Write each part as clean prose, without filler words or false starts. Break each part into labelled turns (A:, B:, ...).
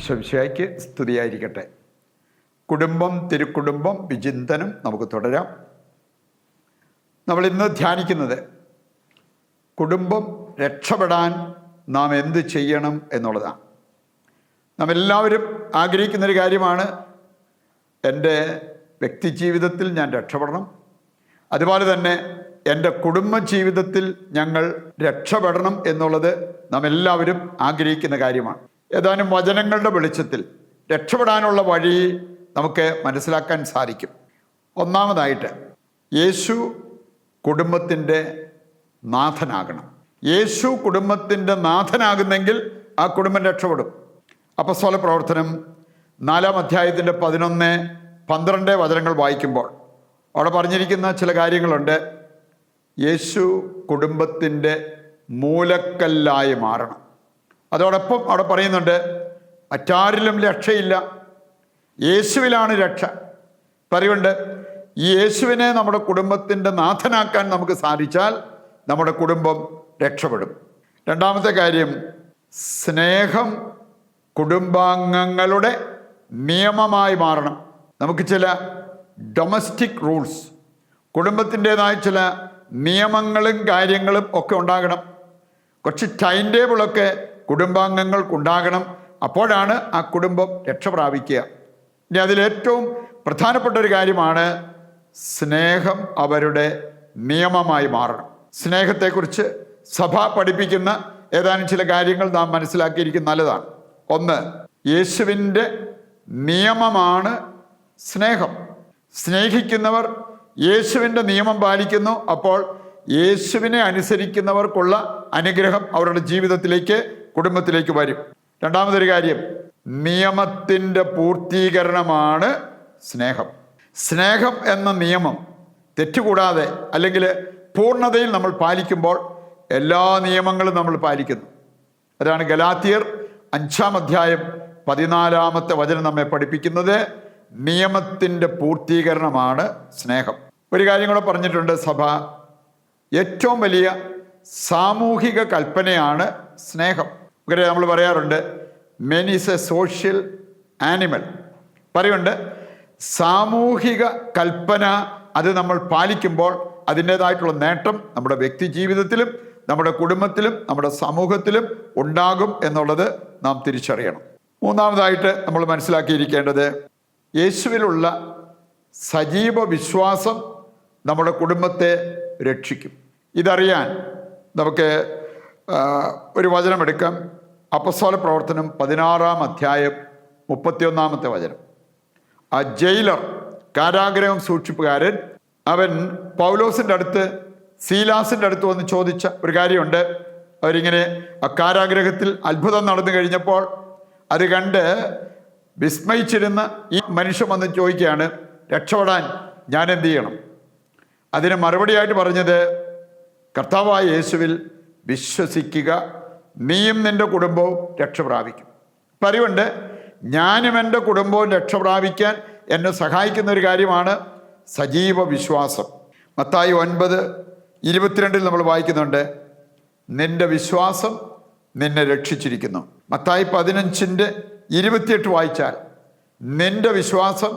A: ഈശോമിശിഹായ്ക്ക് സ്തുതിയായിരിക്കട്ടെ. കുടുംബം തിരുക്കുടുംബം വിചിന്തനം നമുക്ക് തുടരാം. നമ്മൾ ഇന്ന് ധ്യാനിക്കുന്നത് കുടുംബം രക്ഷപ്പെടാൻ നാം എന്ത് ചെയ്യണം എന്നുള്ളതാണ്. നാം എല്ലാവരും ആഗ്രഹിക്കുന്നൊരു കാര്യമാണ്, എൻ്റെ വ്യക്തി ജീവിതത്തിൽ ഞാൻ രക്ഷപ്പെടണം, അതുപോലെ തന്നെ എൻ്റെ കുടുംബ ജീവിതത്തിൽ ഞങ്ങൾ രക്ഷപ്പെടണം എന്നുള്ളത് നാം എല്ലാവരും ആഗ്രഹിക്കുന്ന കാര്യമാണ്. ഏതാനും വചനങ്ങളുടെ വെളിച്ചത്തിൽ രക്ഷപ്പെടാനുള്ള വഴി നമുക്ക് മനസ്സിലാക്കാൻ സാധിക്കും. ഒന്നാമതായിട്ട്, യേശു കുടുംബത്തിൻ്റെ നാഥനാകണം. യേശു കുടുംബത്തിൻ്റെ നാഥനാകുന്നെങ്കിൽ ആ കുടുംബം രക്ഷപ്പെടും. അപ്പോസ്തല പ്രവർത്തനം 4-ാം അധ്യായത്തിൻ്റെ 11-12 വചനങ്ങൾ വായിക്കുമ്പോൾ അവിടെ പറഞ്ഞിരിക്കുന്ന ചില കാര്യങ്ങളുണ്ട്. യേശു കുടുംബത്തിൻ്റെ മൂലക്കല്ലായി മാറണം. അതോടൊപ്പം അവിടെ പറയുന്നുണ്ട്, മറ്റാരിലും രക്ഷയില്ല, യേശുവിലാണ് രക്ഷ. പറയുന്നുണ്ട്, ഈ യേശുവിനെ നമ്മുടെ കുടുംബത്തിൻ്റെ നാഥനാക്കാൻ നമുക്ക് സാധിച്ചാൽ നമ്മുടെ കുടുംബം രക്ഷപ്പെടും. രണ്ടാമത്തെ കാര്യം, സ്നേഹം കുടുംബാംഗങ്ങളുടെ നിയമമായി മാറണം. നമുക്ക് ചില ഡൊമസ്റ്റിക് റൂൾസ്, കുടുംബത്തിൻ്റെതായ ചില നിയമങ്ങളും കാര്യങ്ങളും ഒക്കെ ഉണ്ടാകണം. കുറച്ച് ടൈം ടേബിളൊക്കെ കുടുംബാംഗങ്ങൾക്കുണ്ടാകണം. അപ്പോഴാണ് ആ കുടുംബം രക്ഷ പ്രാപിക്കുക. ഇനി അതിലേറ്റവും പ്രധാനപ്പെട്ട ഒരു കാര്യമാണ് സ്നേഹം അവരുടെ നിയമമായി മാറണം. സ്നേഹത്തെക്കുറിച്ച് സഭ പഠിപ്പിക്കുന്ന ഏതാനും ചില കാര്യങ്ങൾ നാം മനസ്സിലാക്കിയിരിക്കുന്നത് നല്ലതാണ്. ഒന്ന്, യേശുവിൻ്റെ നിയമമാണ് സ്നേഹം. സ്നേഹിക്കുന്നവർ യേശുവിൻ്റെ നിയമം പാലിക്കുന്നു. അപ്പോൾ യേശുവിനെ അനുസരിക്കുന്നവർക്കുള്ള അനുഗ്രഹം അവരുടെ ജീവിതത്തിലേക്ക്, കുടുംബത്തിലേക്ക് വരും. രണ്ടാമതൊരു കാര്യം, നിയമത്തിൻ്റെ പൂർത്തീകരണമാണ് സ്നേഹം. സ്നേഹം എന്ന നിയമം തെറ്റുകൂടാതെ അല്ലെങ്കിൽ പൂർണ്ണതയിൽ നമ്മൾ പാലിക്കുമ്പോൾ എല്ലാ നിയമങ്ങളും നമ്മൾ പാലിക്കുന്നു. അതാണ് ഗലാത്യർ 5-ാം അധ്യായം 14-ാമത്തെ വചനം നമ്മെ പഠിപ്പിക്കുന്നത്. നിയമത്തിൻ്റെ പൂർത്തീകരണമാണ് സ്നേഹം. ഒരു കാര്യം കൂടെ പറഞ്ഞിട്ടുണ്ട് സഭ, ഏറ്റവും വലിയ സാമൂഹിക കൽപ്പനയാണ് സ്നേഹം. അങ്ങനെ നമ്മൾ പറയാറുണ്ട്, men is A social animal. പറയുന്നുണ്ട്, സാമൂഹിക കൽപ്പന അത് നമ്മൾ പാലിക്കുമ്പോൾ അതിൻ്റേതായിട്ടുള്ള നേട്ടം നമ്മുടെ വ്യക്തി ജീവിതത്തിലും നമ്മുടെ കുടുംബത്തിലും നമ്മുടെ സമൂഹത്തിലും ഉണ്ടാകും എന്നുള്ളത് നാം തിരിച്ചറിയണം. മൂന്നാമതായിട്ട് നമ്മൾ മനസ്സിലാക്കിയിരിക്കേണ്ടത്, യേശുവിലുള്ള സജീവ വിശ്വാസം നമ്മുടെ കുടുംബത്തെ രക്ഷിക്കും. ഇതറിയാൻ നമുക്ക് ഒരു വചനമെടുക്കാം. അപ്പോസ്തല പ്രവർത്തനം 16-ാം അധ്യായം 31-ാമത്തെ വചനം. ആ ജയിലർ, കാരാഗ്രഹം സൂക്ഷിപ്പുകാരൻ, അവൻ പൗലോസിൻ്റെ അടുത്ത് സീലാസിൻ്റെ അടുത്ത് വന്ന് ചോദിച്ച ഒരു കാര്യമുണ്ട്. അവരിങ്ങനെ ആ കാരാഗ്രഹത്തിൽ അത്ഭുതം നടന്നു കഴിഞ്ഞപ്പോൾ അത് കണ്ട് വിസ്മയിച്ചിരുന്ന ഈ മനുഷ്യൻ വന്ന് ചോദിക്കുകയാണ്, രക്ഷപ്പെടാൻ ഞാൻ എന്ത് ചെയ്യണം? അതിന് മറുപടിയായിട്ട് പറഞ്ഞത്, കർത്താവായ യേശുവിൽ വിശ്വസിക്കുക, നീയും നിൻ്റെ കുടുംബവും രക്ഷ പ്രാപിക്കും. പറയുന്നുണ്ട്, ഞാനും എൻ്റെ കുടുംബവും രക്ഷ പ്രാപിക്കാൻ എന്നെ സഹായിക്കുന്ന ഒരു കാര്യമാണ് സജീവ വിശ്വാസം. മത്തായി 9:22 നമ്മൾ വായിക്കുന്നുണ്ട്, നിന്റെ വിശ്വാസം നിന്നെ രക്ഷിച്ചിരിക്കുന്നു. മത്തായി 15:28 വായിച്ചാൽ, നിന്റെ വിശ്വാസം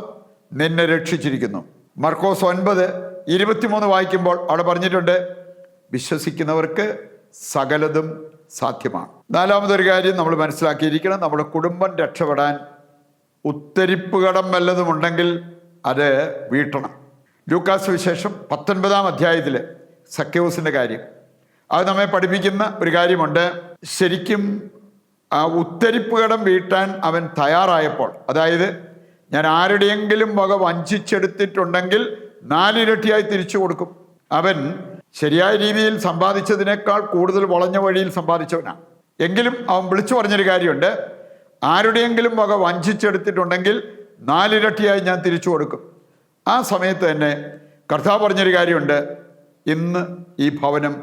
A: നിന്നെ രക്ഷിച്ചിരിക്കുന്നു. മർക്കോസ് 9:23 വായിക്കുമ്പോൾ അവിടെ പറഞ്ഞിട്ടുണ്ട്, വിശ്വസിക്കുന്നവർക്ക് സകലതും സാധ്യമാണ്. നാലാമതൊരു കാര്യം നമ്മൾ മനസ്സിലാക്കിയിരിക്കണം, നമ്മുടെ കുടുംബം രക്ഷപ്പെടാൻ ഉത്തരിപ്പുകടം വല്ലതും ഉണ്ടെങ്കിൽ അത് വീട്ടണം. ലൂക്കാസ് സുവിശേഷം 19-ാം അധ്യായത്തിൽ സക്കേവൂസിൻ്റെ കാര്യം, അത് നമ്മെ പഠിപ്പിക്കുന്ന ഒരു കാര്യമുണ്ട്. ശരിക്കും ആ ഉത്തരിപ്പുകടം വീട്ടാൻ അവൻ തയ്യാറായപ്പോൾ, അതായത് ഞാൻ ആരുടെയെങ്കിലും വക വഞ്ചിച്ചെടുത്തിട്ടുണ്ടെങ്കിൽ 4 ഇരട്ടിയായി തിരിച്ചു കൊടുക്കും. അവൻ ശരിയായ രീതിയിൽ സമ്പാദിച്ചതിനേക്കാൾ കൂടുതൽ വളഞ്ഞ വഴിയിൽ സമ്പാദിച്ചവനാണ്. എങ്കിലും അവൻ വിളിച്ചു പറഞ്ഞൊരു കാര്യമുണ്ട്, ആരുടെയെങ്കിലും വക വഞ്ചിച്ചെടുത്തിട്ടുണ്ടെങ്കിൽ 4 ഇരട്ടിയായി ഞാൻ തിരിച്ചു കൊടുക്കും. ആ സമയത്ത് തന്നെ കർത്താവ് പറഞ്ഞൊരു കാര്യമുണ്ട്, ഇന്ന് ഈ ഭവനം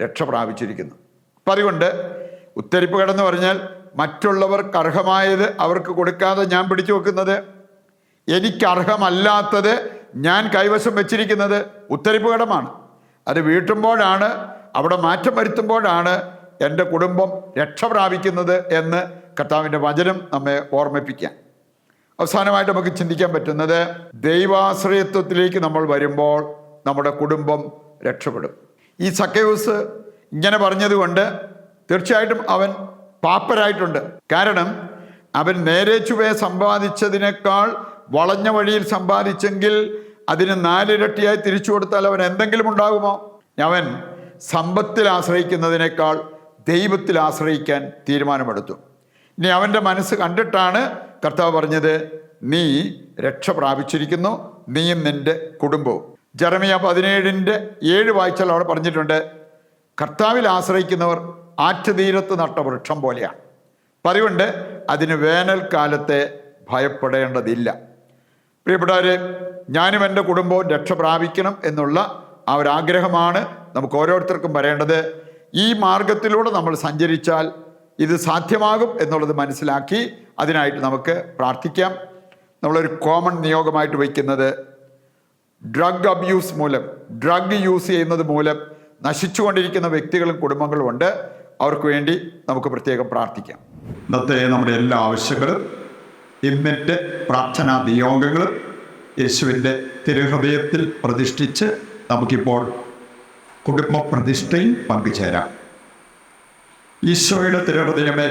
A: രക്ഷ പ്രാപിച്ചിരിക്കുന്നു. അപ്പം അതുകൊണ്ട് ഉത്തരിപ്പ് കടന്ന് പറഞ്ഞാൽ മറ്റുള്ളവർക്ക് അർഹമായത് അവർക്ക് കൊടുക്കാതെ ഞാൻ പിടിച്ചു വെക്കുന്നത്, എനിക്കർഹമല്ലാത്തത് ഞാൻ കൈവശം വെച്ചിരിക്കുന്നത് ഉത്തരിപ്പ് കടമാണ്. അത് വീട്ടുമ്പോഴാണ്, അവിടെ മാറ്റം വരുത്തുമ്പോഴാണ് എൻ്റെ കുടുംബം രക്ഷ പ്രാപിക്കുന്നത് എന്ന് കർത്താവിൻ്റെ വചനം നമ്മെ ഓർമ്മിപ്പിക്കാൻ. അവസാനമായിട്ട് നമുക്ക് ചിന്തിക്കാൻ പറ്റുന്നത്, ദൈവാശ്രയത്വത്തിലേക്ക് നമ്മൾ വരുമ്പോൾ നമ്മുടെ കുടുംബം രക്ഷപ്പെടും. ഈ സക്കേവൂസ് ഇങ്ങനെ പറഞ്ഞതുകൊണ്ട് തീർച്ചയായിട്ടും അവൻ പാപ്പരായിട്ടുണ്ട്. കാരണം അവൻ നേരെ ചുവേ സമ്പാദിച്ചതിനേക്കാൾ വളഞ്ഞ വഴിയിൽ സമ്പാദിച്ചെങ്കിൽ അതിന് 4 ഇരട്ടിയായി തിരിച്ചു കൊടുത്താൽ അവൻ എന്തെങ്കിലും ഉണ്ടാകുമോ? അവൻ സമ്പത്തിൽ ആശ്രയിക്കുന്നതിനേക്കാൾ ദൈവത്തിൽ ആശ്രയിക്കാൻ തീരുമാനമെടുത്തു. ഇനി അവൻ്റെ മനസ്സ് കണ്ടിട്ടാണ് കർത്താവ് പറഞ്ഞത്, നീ രക്ഷ പ്രാപിച്ചിരിക്കുന്നു, നീയും നിന്റെ കുടുംബവും. ജെറമിയ 17:7 വായിച്ചാൽ അവിടെ പറഞ്ഞിട്ടുണ്ട്, കർത്താവിൽ ആശ്രയിക്കുന്നവർ ആറ്റുതീരത്ത് നട്ട വൃക്ഷം പോലെയാണ്. അതുകൊണ്ട് അതിന് വേനൽക്കാലത്തെ ഭയപ്പെടേണ്ടതില്ല. പ്രിയപ്പെട്ടവരെ, ഞാനും എൻ്റെ കുടുംബവും രക്ഷ പ്രാപിക്കണം എന്നുള്ള ആ ഒരു ആഗ്രഹമാണ് നമുക്ക് ഓരോരുത്തർക്കും വരേണ്ടത്. ഈ മാർഗത്തിലൂടെ നമ്മൾ സഞ്ചരിച്ചാൽ ഇത് സാധ്യമാകും എന്നുള്ളത് മനസ്സിലാക്കി അതിനായിട്ട് നമുക്ക് പ്രാർത്ഥിക്കാം. നമ്മളൊരു കോമൺ നിയോഗമായിട്ട് വയ്ക്കുന്നത്, ഡ്രഗ് അബ്യൂസ് മൂലം, ഡ്രഗ് യൂസ് ചെയ്യുന്നത് മൂലം നശിച്ചുകൊണ്ടിരിക്കുന്ന വ്യക്തികളും കുടുംബങ്ങളും ഉണ്ട്. അവർക്ക് വേണ്ടി നമുക്ക് പ്രത്യേകം പ്രാർത്ഥിക്കാം. ഇന്നത്തെ നമ്മുടെ എല്ലാ ആവശ്യങ്ങളും ഇന്നത്തെ പ്രാർത്ഥനാ നിയോഗങ്ങളും യേശുവിൻ്റെ തിരുഹൃദയത്തിൽ പ്രതിഷ്ഠിച്ച് നമുക്കിപ്പോൾ കുടുംബ പ്രതിഷ്ഠയിൽ പങ്കുചേരാം. ഈശോയുടെ തിരുഹൃദയമേ,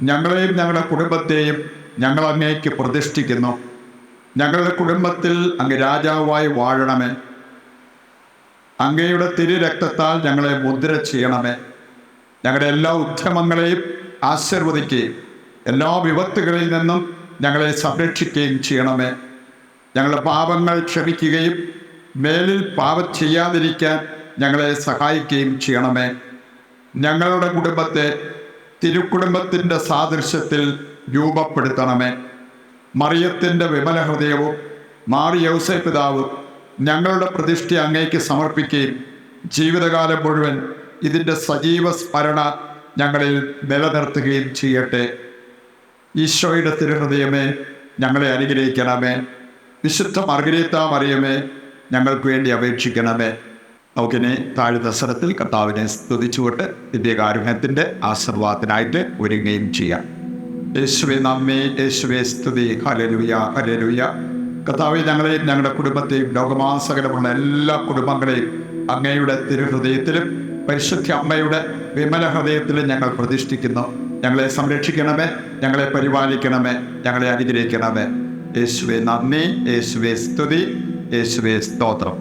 A: ഞങ്ങളെയും ഞങ്ങളുടെ കുടുംബത്തെയും ഞങ്ങൾ അങ്ങേക്ക് പ്രതിഷ്ഠിക്കുന്നു. ഞങ്ങളുടെ കുടുംബത്തിൽ അങ്ങ് രാജാവായി വാഴണമേ. അങ്ങയുടെ തിരുരക്തത്താൽ ഞങ്ങളെ മുദ്ര ചെയ്യണമേ. ഞങ്ങളുടെ എല്ലാ ഉദ്യമങ്ങളെയും ആശീർവദിക്കുകയും എല്ലാ വിപത്തുകളിൽ നിന്നും ഞങ്ങളെ സംരക്ഷിക്കുകയും ചെയ്യണമേ. ഞങ്ങളുടെ പാപങ്ങൾ ക്ഷമിക്കുകയും മേലിൽ പാപം ചെയ്യാതിരിക്കാൻ ഞങ്ങളെ സഹായിക്കുകയും ചെയ്യണമേ. ഞങ്ങളുടെ കുടുംബത്തെ തിരുക്കുടുംബത്തിൻ്റെ സാദൃശ്യത്തിൽ രൂപപ്പെടുത്തണമേ. മറിയത്തിൻ്റെ വിമല ഹൃദയവും മാറി യൗസേപ്പ് പിതാവും ഞങ്ങളുടെ പ്രതിഷ്ഠ അങ്ങേക്ക് സമർപ്പിക്കുകയും ജീവിതകാലം മുഴുവൻ ഇതിൻ്റെ സജീവ സ്മരണ ഞങ്ങളിൽ നിലനിർത്തുകയും ചെയ്യട്ടെ. ഈശോയുടെ തിരുഹൃദയമേ, ഞങ്ങളെ അനുഗ്രഹിക്കണമേ. വിശുദ്ധ മർഗരീത്ത മറിയമേ, ഞങ്ങൾക്ക് വേണ്ടി അപേക്ഷിക്കണമേ. നമുക്കിനി താഴ്ന്ന സ്വരത്തിൽ കർത്താവിനെ സ്തുതിച്ചുകൊണ്ട് ദിവ്യകാരുണ്യത്തിൻ്റെ ആശീർവാദത്തിനായിട്ട് ഒരുങ്ങുകയും ചെയ്യാം. യേശുവേ നന്ദി, യേശുവേ സ്തുതി. Hallelujah, hallelujah. കർത്താവേ, ഞങ്ങളെയും ഞങ്ങളുടെ കുടുംബത്തെയും ലോകമാസകലമുള്ള എല്ലാ കുടുംബങ്ങളെയും അങ്ങയുടെ തിരുഹൃദയത്തിലും പരിശുദ്ധ അമ്മയുടെ വിമല ഹൃദയത്തിലും ഞങ്ങൾ പ്രതിഷ്ഠിക്കുന്നു. ഞങ്ങളെ സംരക്ഷിക്കണമേ, ഞങ്ങളെ പരിപാലിക്കണമേ, ഞങ്ങളെ അനുഗ്രഹിക്കണമേ. യേശുവേ നന്ദി, യേശുവേ സ്തുതി, യേശുവേ സ്തോത്രം.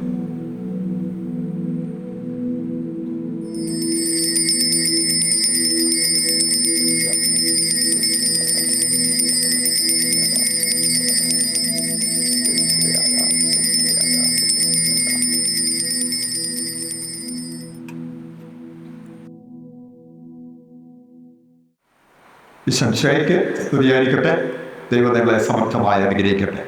A: ഈശോയ്ക്ക് സ്തുതിയായിരിക്കട്ടെ. ദൈവം നിങ്ങളെ സമർത്ഥമായി അനുഗ്രഹിക്കട്ടെ.